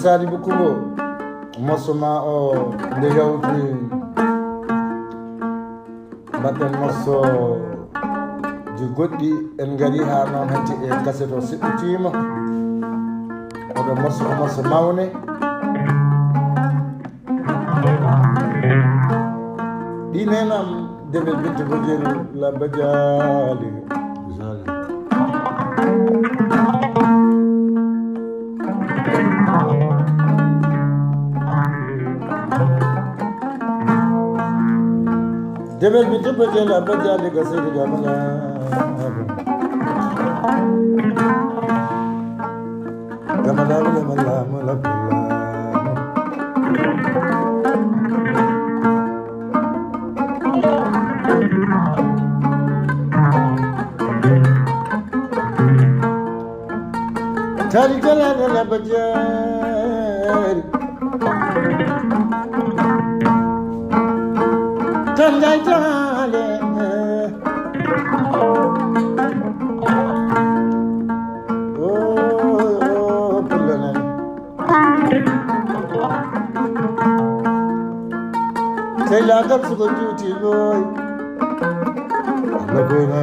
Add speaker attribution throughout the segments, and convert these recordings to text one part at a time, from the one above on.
Speaker 1: sadi bukubo mosoma o nde yawti mbaɗɗen mosso ji goɗɗi en gari ha noon hanti e gaset o siɓɓitima oɗo mosso ko mosso mawne ɗi nenam debel binta bojel labba jaali debel binta bojel labba jaali gasede gamala gamala mala tari galana la bajari tanjay tale oh pulana tay la gal su ko juuti boy la boy na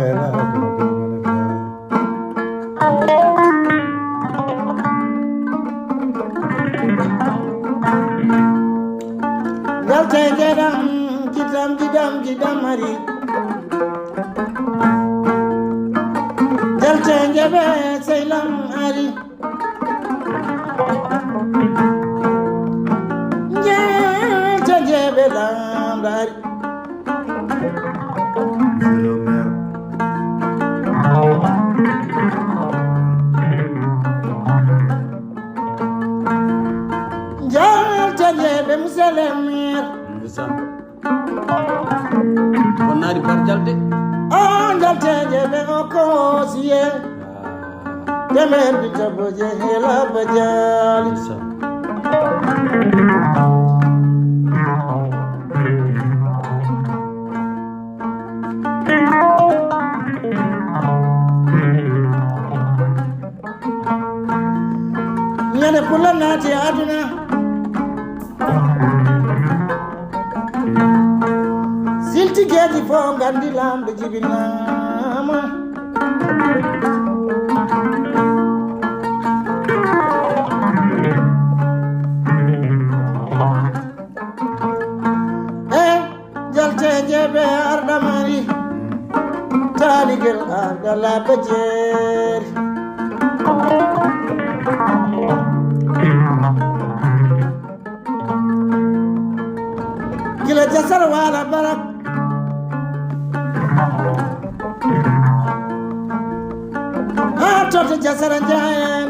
Speaker 1: gidam mari jalce jebe seylam ari jalce jebe lamdari jalce jebe muselemir
Speaker 2: wonnari bar jalde
Speaker 1: jalde jebe o kosiye demer bi taboje hela bajali nyane pula nati aduna silti gedi fo gandi lambe jibinama jalte jebe ardamari taligel ardala bajeri gila jasar wala barak toto jasara jayen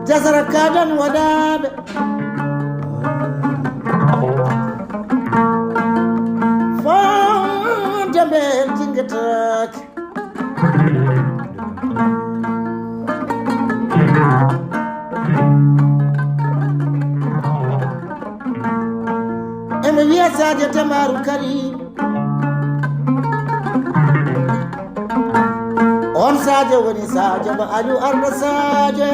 Speaker 1: jasara kadan wadabe fonde bel tingatak eme wiya sadio tamaru karim on sadio woni sadio ba aliu arda sadio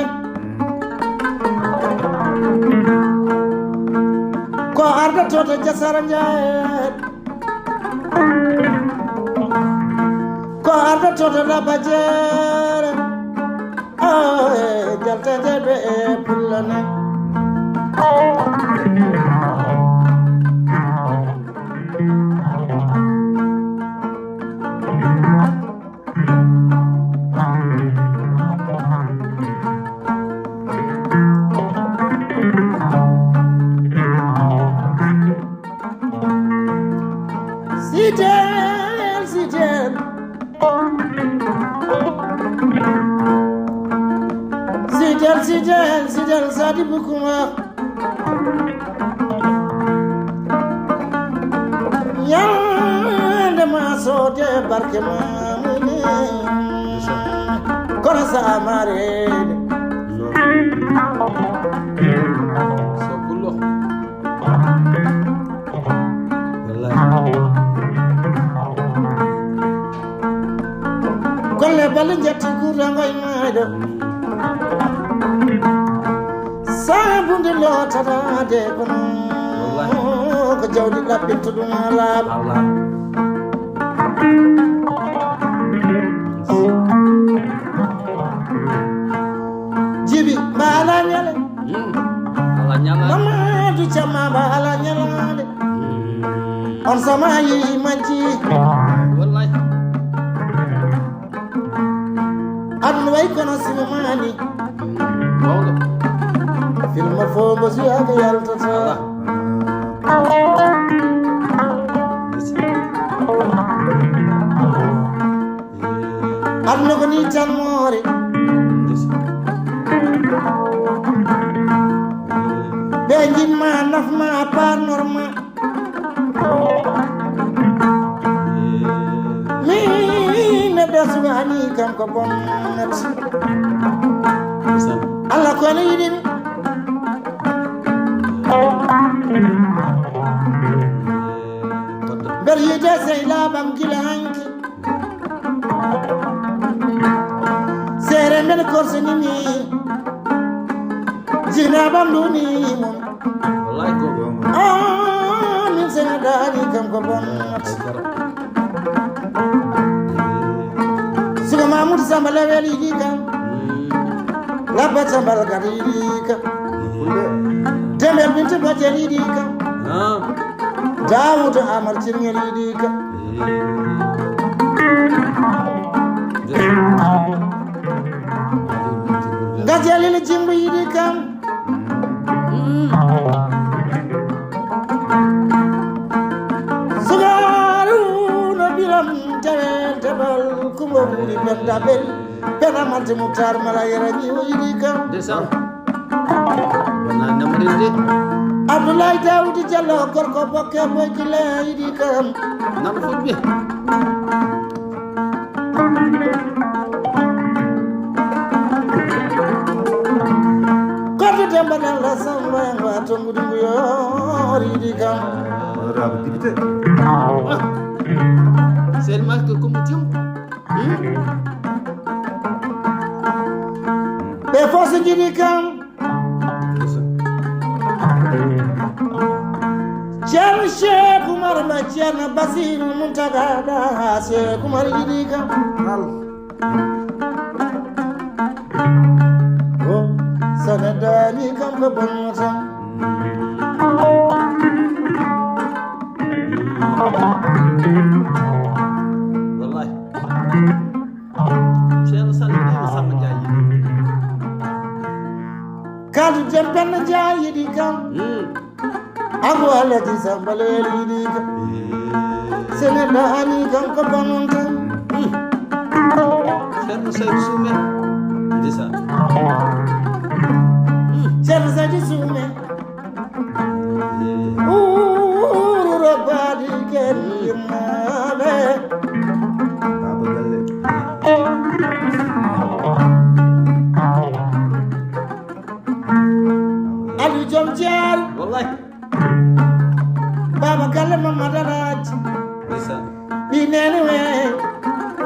Speaker 1: ko arda toto jasara jayen ko arda toto labajere jalta jebe pullane Sijal sadi bukuma yande maso de barke mamuni kono sa amare
Speaker 2: so kullo
Speaker 1: golle balle jetti gurda ngoy maado adunde lotata de kono ko jawdi labbinto ɗum laaɓa
Speaker 2: Allah.
Speaker 1: jibi mbala ñale
Speaker 2: Allah nyala.
Speaker 1: Mamadou Thiam mbala ñalade on sama yi majji
Speaker 2: Wallahi.
Speaker 1: aduna way kono simamani
Speaker 2: Bongo.
Speaker 1: film fo mo suyaga yaltata aduna ko ni tan moore ɓe jinma nafma parnorma mi neɗɗo subani kam ko bonnat Allah kono yiɗimi nder yiide sey laaɓam gila hanki seere men korsenimi jinaɓam ɗuni mum
Speaker 2: Wallahi go.
Speaker 1: min sene daari kam ko bonnat sugo mamoudou samba lewel yiɗi kam labba sambal gata yiɗi kam demel binte bajel yiɗi kam
Speaker 2: Ah.
Speaker 1: dawoudo amar cirngel yiɗi kam gajalil jimbo yiɗi kam sugaru no ɓiram tewel teɓal kumbo ɓuuri benda ɓel penamante moutar mala yerañi o yiɗi kam
Speaker 2: Desa. Wana namrinde.
Speaker 1: abdoulaye dawdi diallo gorko bokke boykile yiɗi kam
Speaker 2: Nan fudbe.
Speaker 1: gorko demba nalla samba yango a tongudu nguyor yiɗi kam
Speaker 3: honorable député
Speaker 2: C'est le mal que comme tu.
Speaker 1: ɓe fof so jiɗi kam ceerno cheikh oumar ma ceerno basiru muntagaɗa cheikh oumar yiɗi kam o sone daani kam ko bonnotan
Speaker 2: Wallahi. Cheikh Salih sama jayi.
Speaker 1: kaldu dem penno dia yiɗi kam abou aladi sambalel yiɗi kam sene daani kam ko bonnotan
Speaker 2: Cheikh Said Sume. Desa.
Speaker 1: ceerno sadi sume uru robbadi ken yimmaɓe
Speaker 3: Baba Galle
Speaker 1: aliou joom jeeri
Speaker 2: Wallahi.
Speaker 1: baba galle mamadalaji
Speaker 2: Desa.
Speaker 1: ɗi nene we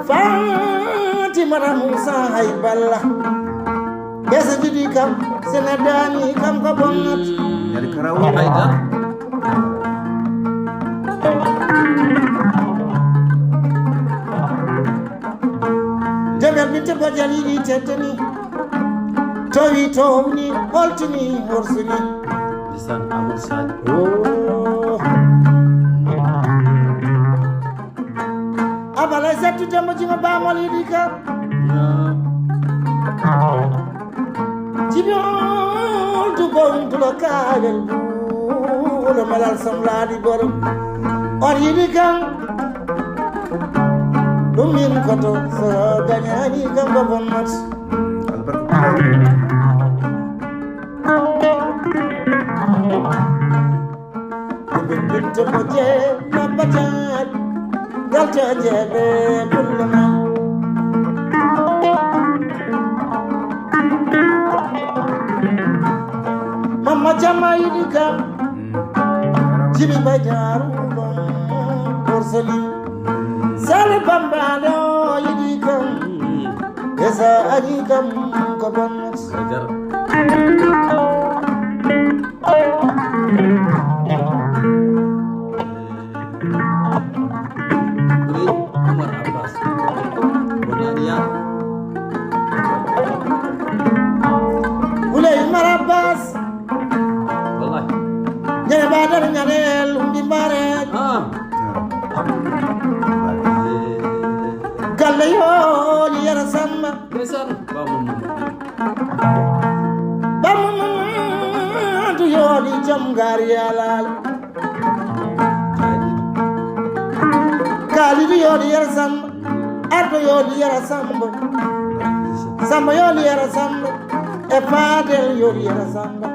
Speaker 1: fatimata moussa hay balla ɓesa jiɗi kam sene daani kam ko bonnat
Speaker 3: Yari Karawo
Speaker 2: Aida.
Speaker 1: demel binte bojal yiɗi teddeni towi towni ɓoltini horsini
Speaker 2: Desa Amadou Sani.
Speaker 1: abalay settu dembo jima bamol yiɗi kam jibiol dugom tulo kaagel buulo malal sam laaɗi borom on yiɗi kam ɗum min koto so dañani kam ko bonnat
Speaker 3: albarka
Speaker 1: ɓe binte mo je mabbatat galta jeeɓe bullama mamma jamma yiɗi kam jibi baydaruɗon borsali sale bambaɗo yiɗi kam esa ari kam ko bonnat
Speaker 2: Ajar.
Speaker 1: fadar ñanel umbi mare galle yooli yara samba
Speaker 2: ndeysaan
Speaker 1: bamudu yooli jom gaar yalal kaalidu yooli yara samba ardo yooli yara samba samba yooli yara samba e fadel yooli yara samba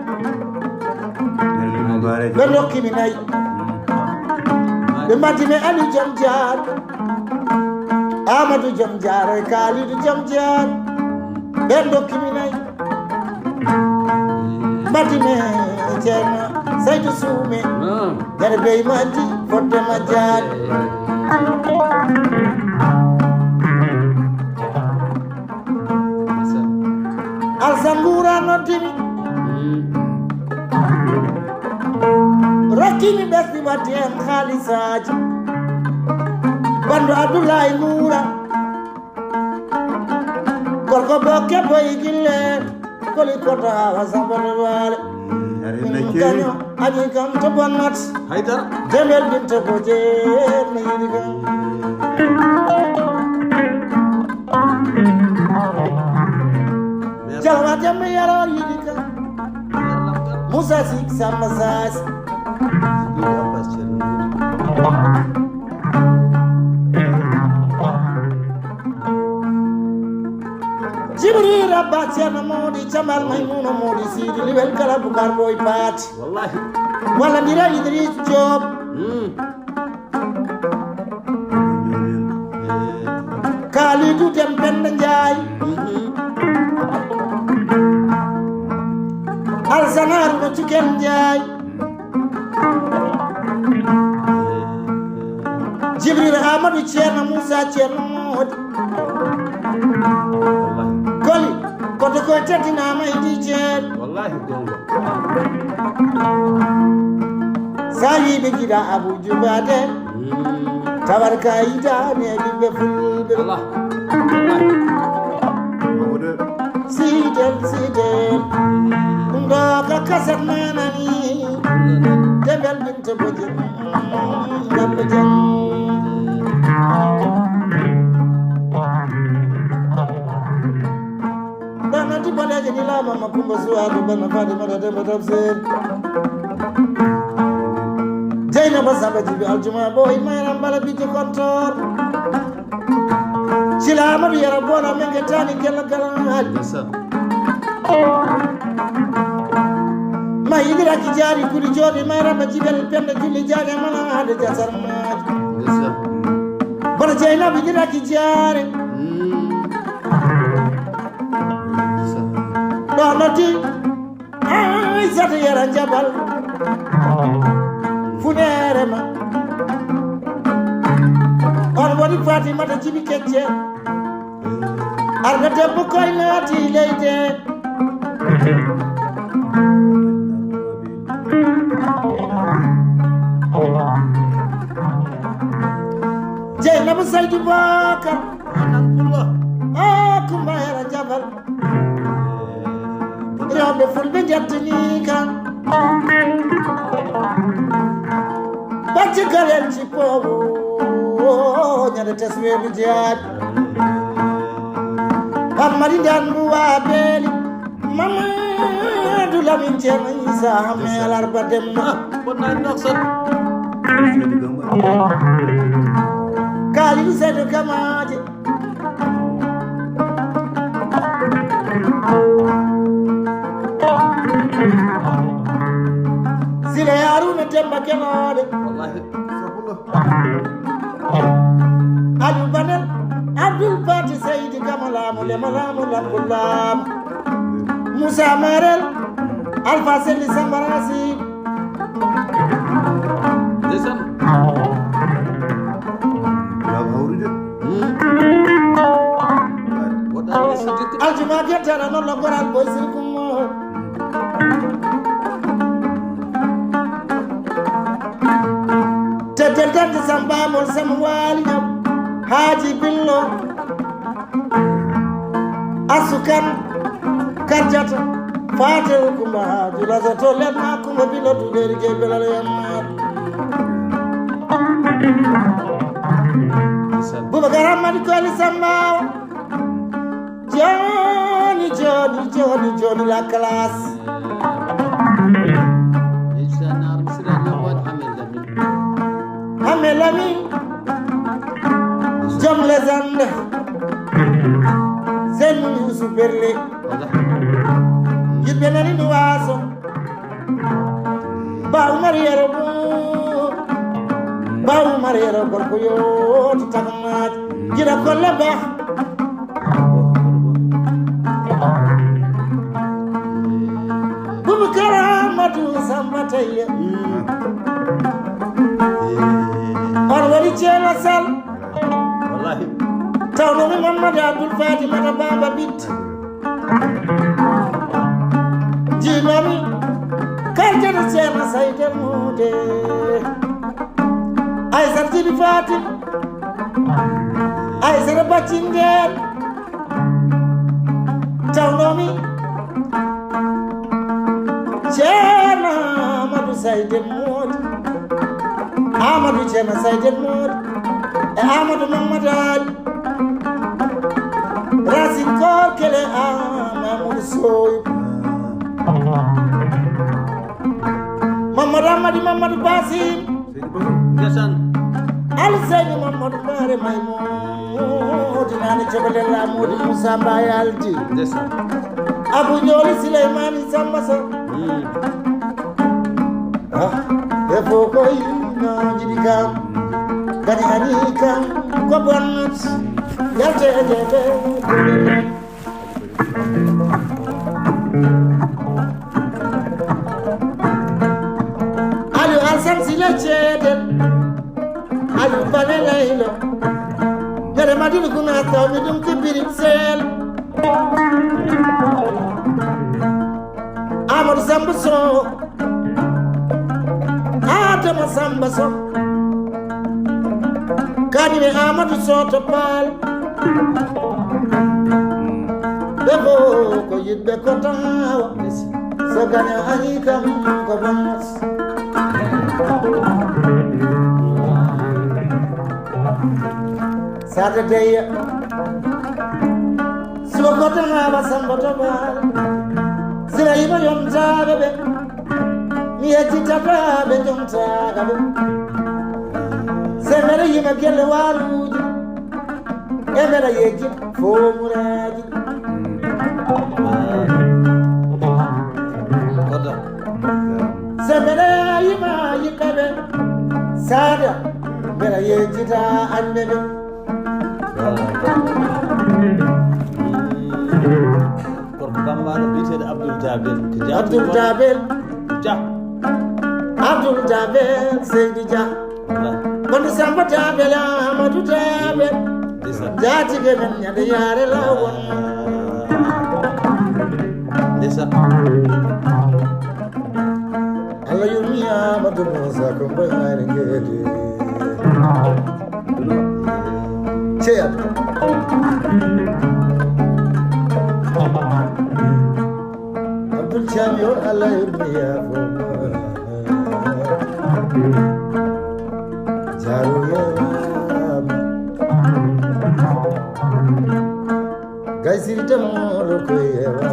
Speaker 1: ɓe dokkimi nayi ɓe mbattimi ali jom jaar amadou jom jaar e kalidou jom jaar ɓe dokkimi nayi mbattimi ceerno saydou suume jare bey maddi foddema jaade alsan nguura noddimi rokkimi ɓesdi waddi en haalisaji bando abdoulaye nguura gorko bokke boyi gille koli koto hawa sambane waale kaño añi kam to bonnat
Speaker 2: haydara
Speaker 1: demel binta ko jeer ne yiɗi kam jalma dembe yaror yiɗi kam moussa sik samba sasi jibril rabba ceerno mawɗi jamal maymuno mawɗi siidi liwel kala bukar boy paati
Speaker 2: wallahi
Speaker 1: walla ndira idris job kalidou dem penda ndiaye alsanar no ciken ndiaye jibril amadou ceerno moussa ceerno mawɗi koli koto koye teddinama e ndi ceer
Speaker 2: wallahi gonga
Speaker 1: sa yiɓe jiɗa abou djoubade tawar ka yidani e ɓiɓɓe fulɓe sidel ɗum ɗo ka kaset manani debel binta boje gabɓe jan ɗanati boɗeje ni lamama kumba suwadu bana fade mata demba tafsir jeynaba samba jibi aljuma boy mayram bala bidde kontor sila amadou yara bona menge tani gella galanali ma yiɗiraki jaari kuli jooɗi mayramba jibel pende julli jaari mana hade jasarmaji bono jeynaba yiɗiraki jaare ɗo noddi aissata yara jabal funere ma on woni fatimata jibi kecce arga debbo koye naati leyde jeynaba saydou bakar kumba yara jabal rewɓe fulɓe jettani kan bacci galen cikkowo ñande tesweɓe jeyaɗi hammadi danduwa beeli mamadou lamin ceerno issa hamme alarba demma kalidou seydou kamaje sile haruna demba kenode aliou banel abdoul fati seydi kamalamu lemalamu lambullamu moussa marel alpha selli sambarasi aljuma gettara noon lo goral boy sirkumo teddel dande sambamol sam waali ñam haaji billo asukan karjata Fatel kumba jula za tole ma kumba bilo tu deri ke belale yamma Buba garam madi ko ali samba Johnny la classe
Speaker 2: Ndeysaan arab sira na wad
Speaker 1: Hamel Lami Jom lezande Zenu superle Yit benani ni waso Bau mariero gorko yo titamat Gira kolle bah Bubu karamatu sambataya Arwari chela sal
Speaker 2: wallahi
Speaker 1: Tawno mi Muhammad Abdul Fatima na baba bit Jimami Karjana chela saita mude Aisar Jibi Fatim Aisar Bachingel Tawno mi Chena Amadou Saïd Mood Amadou Chena Saïd Mood Amadou Mamadou Ali Racine Kor Kele Amadou Soy Mamadou Basim
Speaker 2: ndeysaan
Speaker 1: Ali Seyni Mamadou Bare Maymoud Nani Chobale La Moudi Moussa Mbaye Aldi
Speaker 2: ndeysaan
Speaker 1: Abu Nyoli Suleimani Sambasa Efo koy no jidi kam gani ani kam ko bonut yalte jebe Alu alsan sila chede Alu banela ilo Gare madinu kuna taw mi dum kibirit sel Amor Sambuso Adama Sambaso Kanime Amadou Soto Pal Bebo ko yidbe ko tawa So ganya ani kam ko bamos Saturday So ko tawa Sambato Pal Sira yiba yom tabe Mieti tata be jom tagabe Semere yima gele waluji Emera yeji fomuraji
Speaker 2: kodo
Speaker 1: Semere yima yikabe Sada Mera yeji ta annebe
Speaker 2: korko bambaro biteɗo Abdoul Jabel
Speaker 1: Abdoul Jabel
Speaker 2: ja
Speaker 1: Abdoul Jabel Seydi Dia Kono Samba Jabel Amadou Jabel
Speaker 2: ndeysaan
Speaker 1: Jati ke men nyade yare lawon
Speaker 2: ndeysaan
Speaker 1: Allah yumi Amadou Musa ko bayare ngede Cheyat Abdul Chamio Allah yumi ya Jaru ya Gaisiri tamoro ko yewa